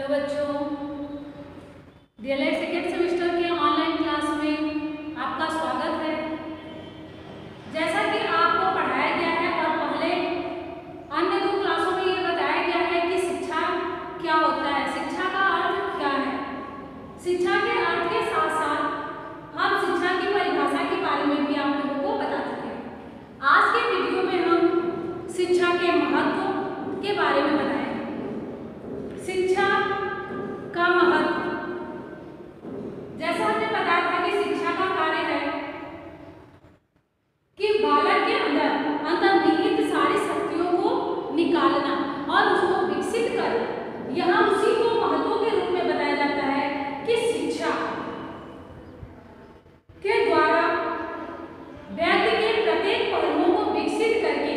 Hello बच्चों, DElEd second semester के online class में आपका स्वागत है। जैसा कि आपको पढ़ाया गया है और पहले अन्य 2 क्लासों में ये बताया गया है कि शिक्षा क्या होता है, शिक्षा का अर्थ क्या है। शिक्षा के अर्थ के साथ साथ हम शिक्षा की परिभाषा के बारे में भी आप लोगों को बता चुके हैं। आज के वीडियो में हम शिक्षा के महत्व के बारे में बताएंगे। शिक्षा का महत्व, जैसा हमने बताया था कि शिक्षा का कार्य है कि बालक के अंदर अंतर्निहित सारी शक्तियों को निकालना और उसको विकसित करना। यहाँ उसी को महत्व के रूप में बताया जाता है कि शिक्षा के द्वारा व्यक्ति के प्रत्येक पहलुओं को विकसित करके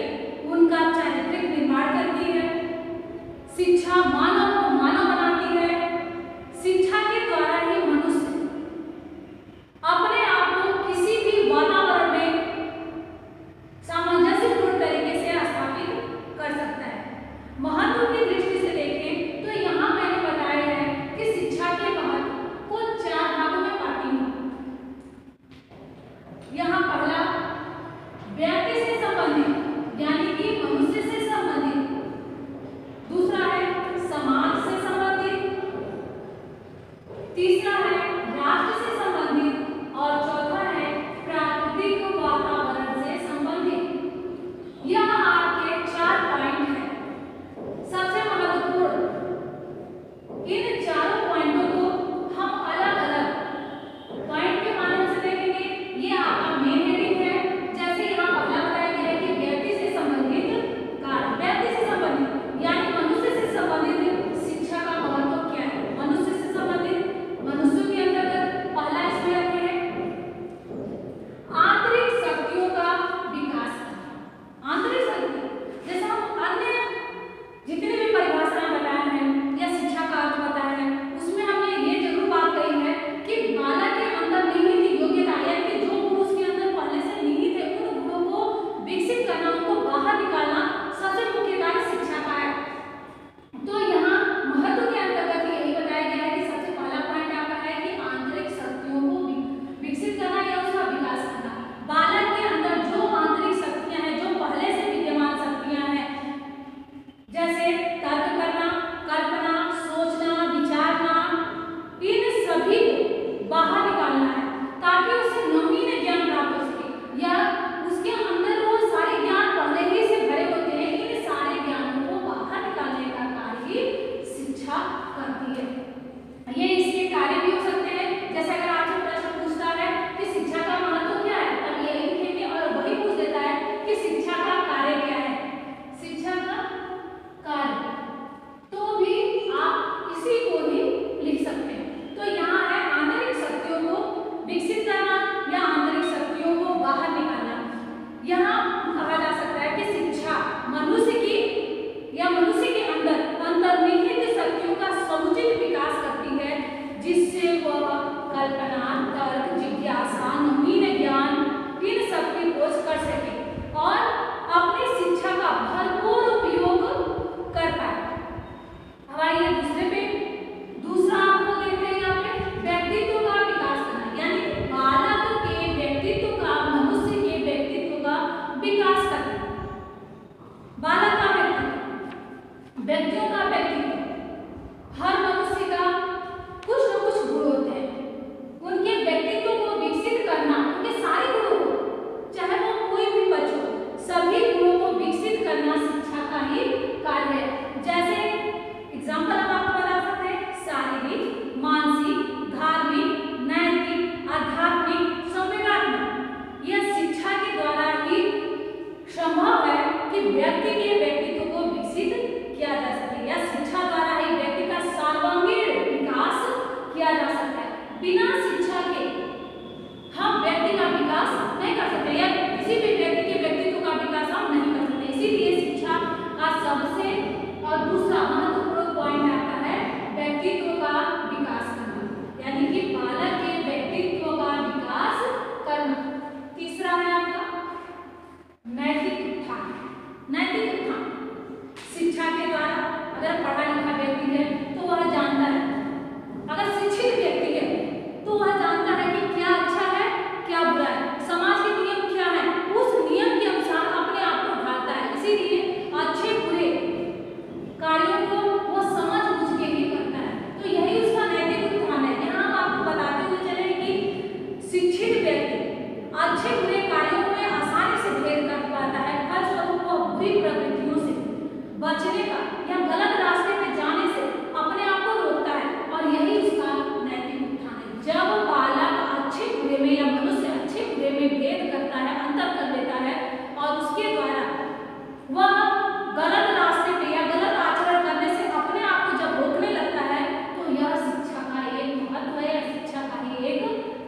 उनका चारित्रिक निर्माण करती है। शिक्षा मानव को मानव बनाती है। शिक्षा के द्वारा ही मनुष्य अपने आप को किसी भी वातावरण में सामंजस्यपूर्ण तरीके से स्थापित कर सकता है। महत्व की दृष्टि से देखें तो यहाँ मैंने बताया है कि शिक्षा के महत्व को 4 भागों में बांटी हूँ। यहाँ पहला व्यक्ति से संबंधित यानी कि मनुष्य से संबंधित, दूसरा है समाज से संबंधित, तीसरा है राष्ट्र से संबंधित और चौथा है प्राकृतिक वातावरण से संबंधित। यह आपके 4 पॉइंट हैं। सबसे महत्वपूर्ण इन चारों पॉइंटों को हम अलग अलग पॉइंट के माध्यम से देखेंगे। ये आपका मेन हेडिंग है। जैसे यहाँ पहला बताया गया है कि व्यक्ति से संबंधित कार्य, व्यक्ति से संबंधित यानी मनुष्य से संबंधित शिक्षा का महत्व क्या है। मनुष्य से संबंधित, मनुष्य के अंतर्गत पहला इसमें रखे हैं आंतरिक शक्तियों का विकास। आंतरिक शक्ति, जैसे हम अन्य जितने भी परिभाषाएं बताए हैं या शिक्षा का अर्थ बताया है, उसमें हमने ये जरूर बात कही है कि बालक के अंदर निहित योग्यता यानी कि जो गुण उसके अंदर पहले से निहित है, उन गुणों को विकसित करना, उनको बाहर निकालना सबसे मुख्य कार्य शिक्षा का है। तो यहाँ महत्व के अंतर्गत यही बताया गया है कि सबसे पहला पॉइंट आपका है कि आंतरिक शक्तियों को विकसित करना या उसका विकास करना। बालक के अंदर जो आंतरिक शक्तियां हैं, जो पहले से विद्यमान शक्तियां हैं, जैसे तर्क करना, कल्पना, सोचना, विचारना, इन सभी को बाहर निकालना है ताकि उसे नवीन ज्ञान प्राप्त हो सके या उसके अंदर वो सारे ज्ञान पहले ही से भरे होते हैं। इन सारे ज्ञानों को बाहर निकालने का कार्य ही शिक्षा करती है। ये इसके कार्य भी हो सकते हैं। जैसे अगर आपसे प्रश्न पूछता है कि शिक्षा का महत्व क्या है, तब यही लिखेंगे और वही पूछ देता है कि शिक्षा का कार्य क्या है। शिक्षा का कार्य तो भी आप इसी को ही लिख सकते हैं। तो यहाँ है आंतरिक शक्तियों को विकसित करना या आंतरिक शक्तियों को बाहर निकालना। यहाँ कहा जा सकता है कि शिक्षा मनुष्य की या मनुष्य के अंदर अंतर्निहित शक्तियों का समुचित विकास करती है, जिससे वह कल्पना, तर्क, जिज्ञासा, नवीन ज्ञान इन सब की खोज कर सके और अपनी शिक्षा का भरपूर उपयोग कर पाए। अब आइए दूसरे पे, दूसरा आपको देखते हैं यहाँ पे व्यक्तित्व का विकास करना यानी बालक के व्यक्तित्व का, मनुष्य के व्यक्तित्व का विकास करना। बालक का व्यक्तित्व, व्यक्तियों का व्यक्तित्व, हर मनुष्य का कुछ न कुछ गुण होते हैं। उनके व्यक्तित्व को विकसित करना, उनके सारे गुणों को, चाहे वो कोई भी बच्चा हो, सभी गुणों को विकसित करना शिक्षा का ही कार्य है। जैसे एग्जाम्पल हम आपको बता सकते हैं शारीरिक, मानसिक, धार्मिक, नैतिक, आध्यात्मिक, संवेदनात्मक। यह शिक्षा के द्वारा ही संभव है कि व्यक्ति के व्यक्तित्व को विकसित किया जा सके या शिक्षा द्वारा ही व्यक्ति का सारा बचने का या गलत रास्ते पे जाने से अपने आप को रोकता है, और यही उसका नैतिक उत्थान है। जब बालक अच्छे बुरे में या मनुष्य अच्छे बुरे में भेद करता है, अंतर कर लेता है, और उसके द्वारा वह गलत रास्ते पे या गलत आचरण करने से अपने आप को जब रोकने लगता है, तो यह शिक्षा का एक महत्व है, शिक्षा का ही एक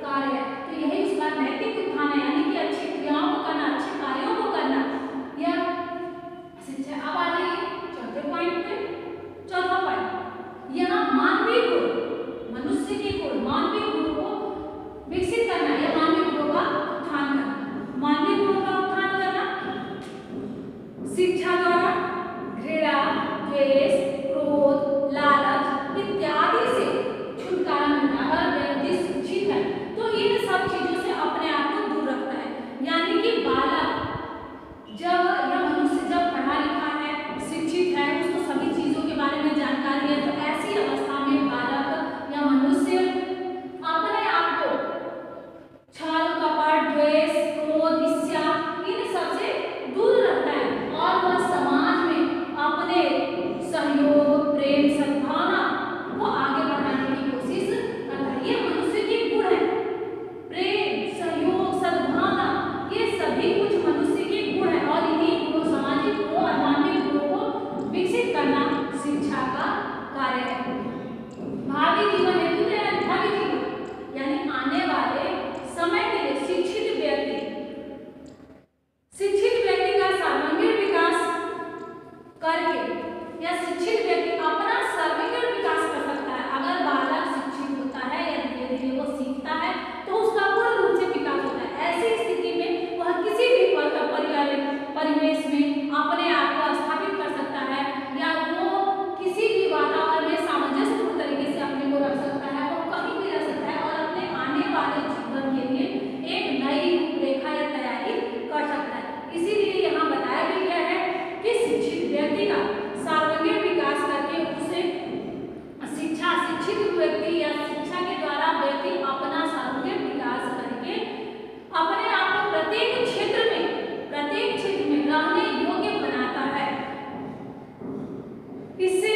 कार्य है। तो यही उसका नैतिक उत्थान है, यानी कि अच्छी क्रियाओं को करना, अच्छे कार्यों को करना, यह शिक्षा। अब आ जाइए चौथे पॉइंट पे। चौथा पॉइंट, यहाँ मानवीय गुण, मनुष्य के गुण, मानवीय गुण को विकसित करना या मानवीय गुणों का उत्थान करना। मानवीय गुणों का उत्थान करना शिक्षा द्वारा घृणा, द्वेष, क्रोध, लालच इत्यादि से छुटकारा मिलता है। अगर व्यक्ति शिक्षित है तो इन सब चीजों से अपने आप को दूर रखता है। यानी कि बालक जब या मनुष्य जब पढ़ा लिखा है, शिक्षित है, उसको सभी चीजों के बारे में जानकारी है, तो ऐसी अवस्था में बालक या मनुष्य अपने आप को छल, कपट, द्वेष, क्रोध, ईर्ष्या इन सब से दूर रखता है, और वह समाज में अपने सहयोग, प्रेम, सद्भावना को आगे बढ़ाने की कोशिश करता है। ये मनुष्य के गुण है। प्रेम, सहयोग, सद्भावना ये सभी कुछ मनुष्य के गुण है, और इन्हीं गुणों, सामाजिक गुणों और मानवीय गुणों को विकसित करना शिक्षा का कार्य है। भावी जीवन हेतु भावी जीवन यानी आने वाले समय के लिए शिक्षित व्यक्ति का सर्वांगीण विकास करके या शिक्षित व्यक्ति अपना सर्वांगीण विकास कर सकता है। अगर बालक शिक्षित होता है या धीरे धीरे वो सीखता है तो उसका पूर्ण रूप से विकास होता है। ऐसी स्थिति में वह किसी भी परिवेश में अपने आप को स्थापित कर सकता है, या वो किसी भी वातावरण में सामंजस्यपूर्ण तरीके से अपने को रख सकता है, वो कहीं भी रह सकता है, और अपने आने वाले जीवन के लिए एक नई रूपरेखा या तैयारी कर सकता है। इसीलिए यहाँ बताया भी गया है कि शिक्षित व्यक्ति का सर्वांगीण विकास करके उसे शिक्षित व्यक्ति या शिक्षा के द्वारा व्यक्ति अपना सर्वांगीण विकास करके अपने आप को प्रत्येक क्षेत्र में रहने योग्य बनाता है। इससे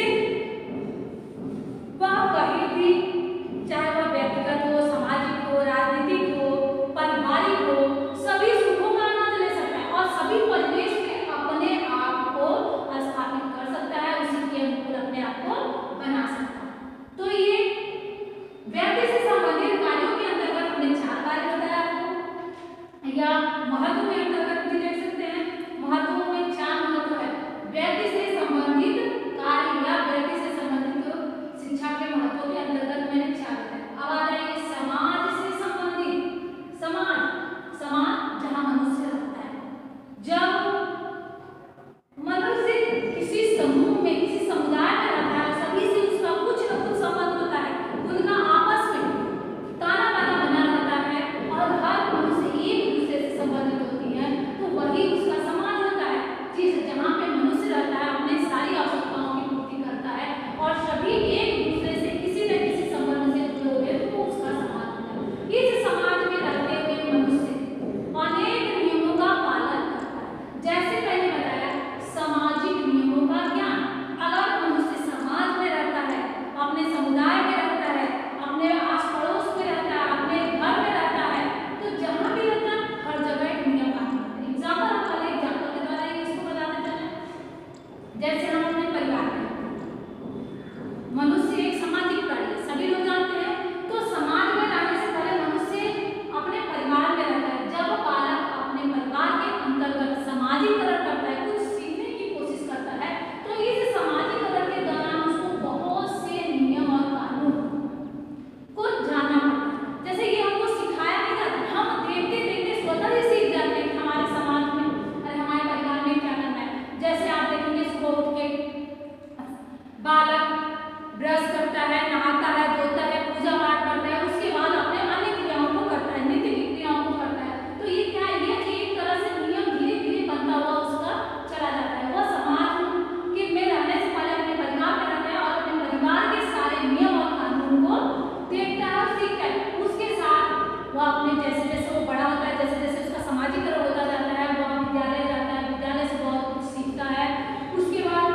वह कहीं भी, चाहे वह व्यक्तिगत हो, सामाजिक हो, राजनीतिक हो, पारिवारिक हो, सभी सुखों का आनंद ले सकता है, और सभी परिवेश में अपने आप को स्थापित कर सकता है, उसी के अनुकूल अपने आप को बना सकता है। तो ये व्यक्ति से संबंधित कार्यों के अंतर्गत हमने 4 कार्य बताया आपको, या महत्व के अंतर्गत भी देख सकते हैं। महत्वों में 4 महत्व है। व्यक्ति से संबंधित कार्य या व्यक्ति से संबंधित शिक्षा के महत्वों के अंतर्गत मैंने 4 बताया। अब आ जाइए समाज से संबंधित। समाज जहाँ मनुष्य रहता है। जब मनुष्य किसी समूह में, किसी समुदाय में रहता है, सभी से उसका कुछ न कुछ संबंध होता है, उनका आपस में ताना बाना बना रहता है, और हर मनुष्य एक दूसरे से संबंधित होती है, तो वही उसका समाज होता है। जहाँ पे मनुष्य रहता है, अपने सारी आवश्यकताओं की पूर्ति करता है, और सभी एक दूसरे से किसी न किसी संबंध से जुड़े हुए, तो उसका समाज होता है। इस समाज में रहते हुए मनुष्य अनेक नियमों का पालन करता है। जैसे पहले बताया, सामाजिक नियमों का ज्ञान। अगर मनुष्य समाज में रहता है, अपने समुदाय में रहता है, अपने आस पड़ोस में रहता है, अपने घर में रहता है, तो जहाँ भी रहता है हर जगह एक नियम का एग्जाम्पल के द्वारा इसको बताते चले। जैसे हम अपने परिवार में, मनुष्य एक सामाजिक प्राणी है, सभी लोग जानते हैं। तो समाज में रहने से पहले मनुष्य अपने परिवार में रहता है। जब बालक अपने परिवार के अंतर्गत समाजीकरण करता है, कुछ सीखने की कोशिश करता है, तो इस समाजीकरण के दौरान उसको बहुत से नियम और कानून को जानना पड़ता है। जैसे ये हमको सिखाया नहीं जाता, हम देखते देखते स्वतः ही सीख जाते हैं कि हमारे समाज में, अरे हमारे परिवार में क्या करना है। जैसे आप देखेंगे, सुबह उठ के बालक ब्रश करता है, नहाता है, धोता है, पूजा पाठ करता है, उसके बाद अपने अन्य क्रियाओं को करता है, नित्य की क्रियाओं को करता है। तो ये क्या है, ये एक तरह से नियम धीरे धीरे बनता हुआ उसका चला जाता है। वह समाज में रहने से पहले अपने परिवार में रहता है, और अपने परिवार के सारे नियम और कानून को देखता है और सीखता है। उसके साथ वह अपने जैसे जैसे वो बड़ा होता है, जैसे जैसे उसका समाजीकरण होता जाता है, वह विद्यालय जाता है, विद्यालय से बहुत कुछ सीखता है। उसके बाद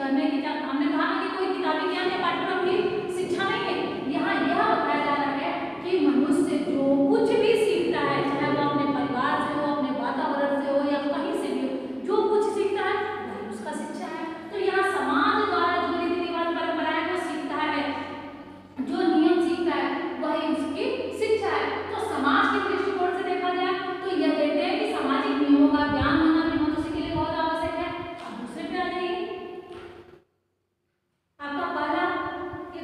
करने की, हमने कहा ना कि कोई किताबी ज्ञान या पाठ्यक्रम की शिक्षा नहीं है। यहाँ यह बताया जा रहा है कि मनुष्य जो कुछ भी सीखता है, चाहे वो अपने परिवार से हो, अपने वातावरण से हो या कहीं से भी हो, जो कुछ सीखता है वही उसका शिक्षा है। तो यहाँ समाज द्वारा जो रीति रिवाज परंपराएं वो सीखता है, जो नियम सीखता है वही उसकी शिक्षा है। तो समाज के दृष्टिकोण से देखा जाए तो यह कहते हैं कि सामाजिक नियमों का ज्ञान होना भी मनुष्य के लिए बहुत आवश्यक है। अब दूसरे पे आ जाइए, आपका पहला कि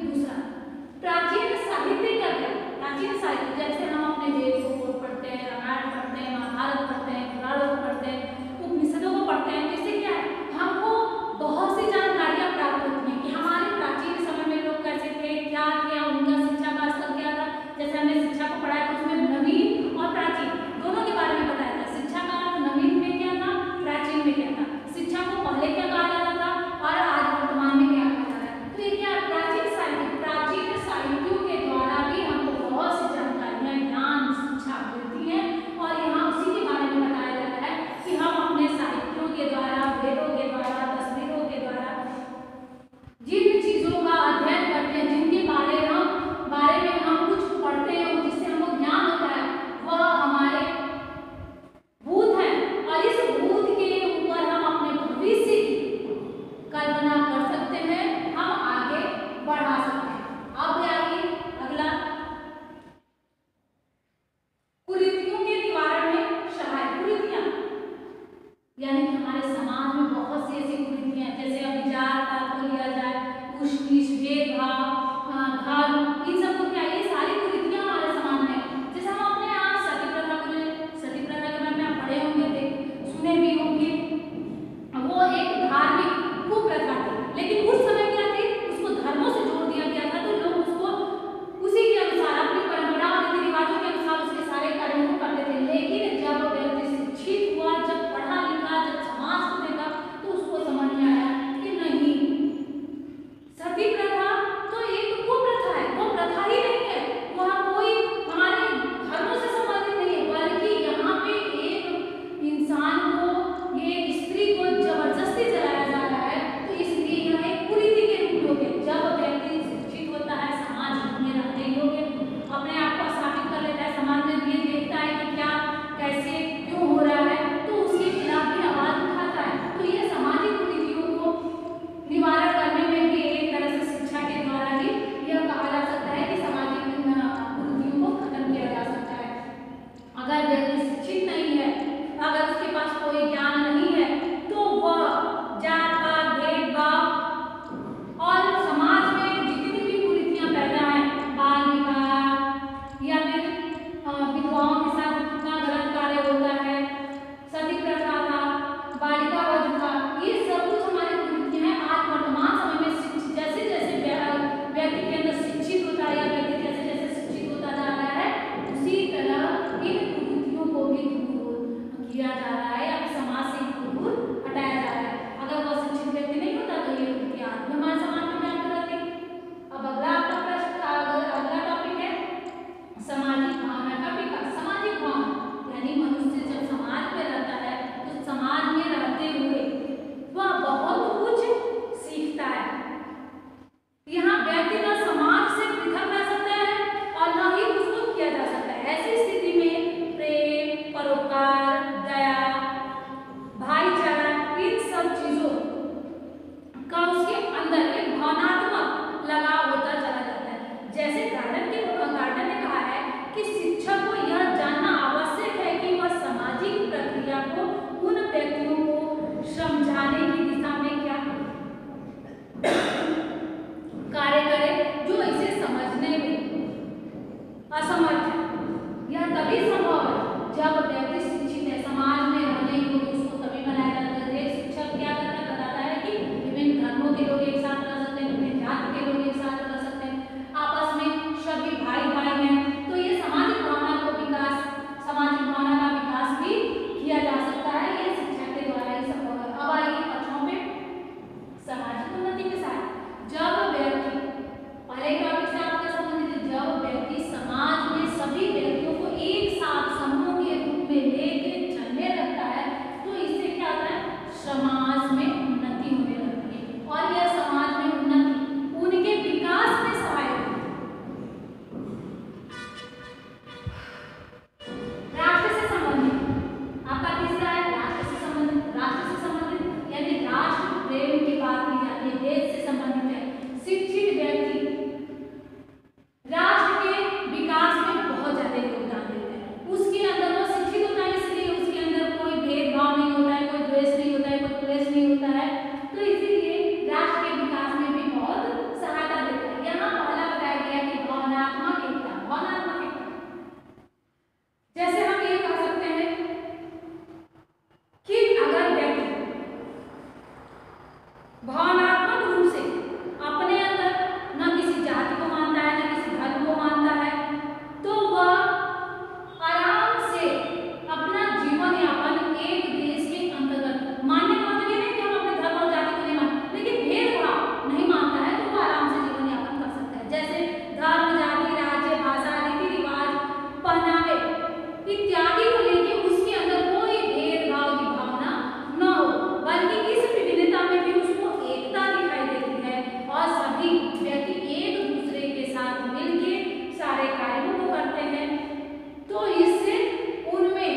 भावनात्मक रूप से अपने अंदर न किसी जाति को मानता है न किसी धर्म को मानता है, तो वह आराम से अपना जीवन यापन एक देश के अंतर्गत, मानने का मतलब ये नहीं कि हम अपने धर्म और जाति को नहीं मानते, लेकिन भेदभाव नहीं मानता है तो वो आराम से जीवन यापन कर सकता है। जैसे धर्म, जाति, राज्य, भाषा, रीति रिवाज, पहनावे इत्यादि को लेके उसके अंदर कोई भेदभाव की भावना न हो, बल्कि इस विभिन्नता में भी उसको एकता दिखाई देती है और सभी व्यक्ति एक दूसरे के साथ मिलके सारे कार्यों को करते हैं। तो इससे उनमें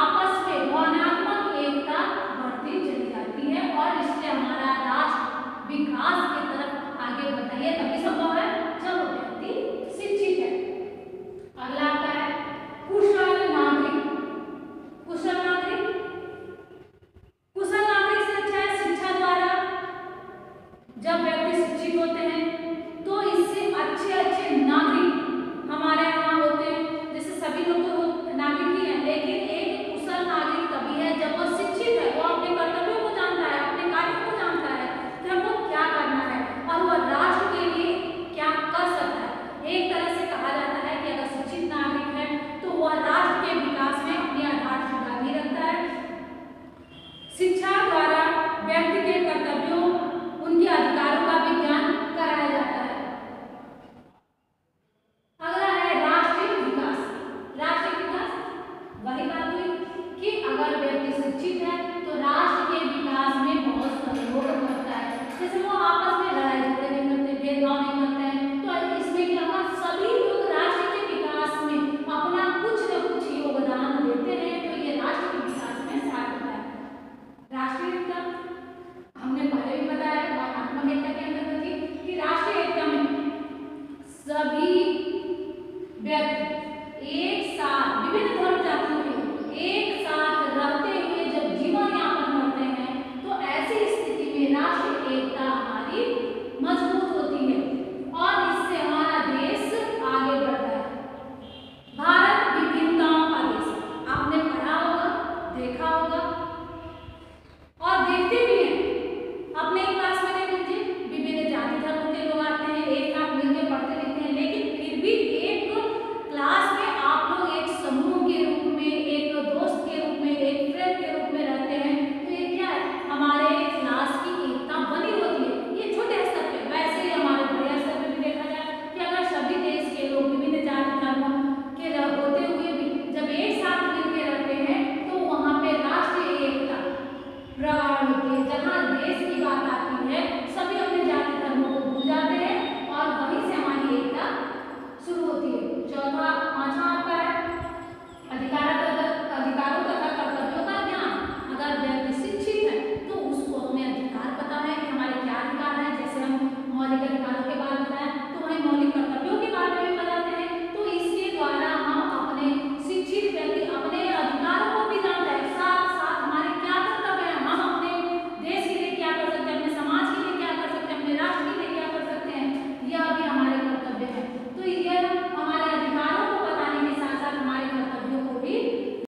आपस में भावनात्मक एकता बढ़ती चली जाती है और इससे हमारा राष्ट्र विकास की तरफ आगे बढ़ता है। तभी संभव है जब व्यक्ति शिक्षित है। अगला आता है कुशल नागरिक। कुशल नागरिक, कुशल नागरिक से अच्छा है शिक्षा द्वारा। जब व्यक्ति शिक्षित होते हैं तो इससे अच्छे अच्छे नागरिक हमारे यहाँ होते हैं। जैसे सभी लोग तो नागरिक ही हैं, लेकिन एक कुशल नागरिक तभी है जब वो शिक्षित है, वो अपने कर्तव्यों को जानता है, अपने कार्यों को जानता है कि हमको क्या करना है और वह राष्ट्र के लिए क्या कर सकता है। एक तरह से कहा जाता है कि अगर शिक्षित नागरिक है तो वह राष्ट्र के विकास में अपनी आधारशिला भी रखता है। शिक्षा द्वारा व्यक्ति के कर्तव्यों, उनके अधिकारों का भी ज्ञान कराया जाता है। अगला है राष्ट्रीय विकास। राष्ट्रीय विकास वही बात हुई कि अगर व्यक्ति शिक्षित है तो राष्ट्र के विकास में बहुत सहयोग करता है। जैसे वो आपस में लड़ाई झगड़े नहीं करते, भेदभाव नहीं करते हैं, तो इसमें क्या होगा, सभी लोग राष्ट्र के विकास में अपना कुछ न कुछ योगदान देते हैं, तो ये राष्ट्र के विकास में सार्थक है। राष्ट्रीय एकता हमने पहले भी बताया भावनात्मक एकता के अंतर्गत कि राष्ट्रीय एकता में सभी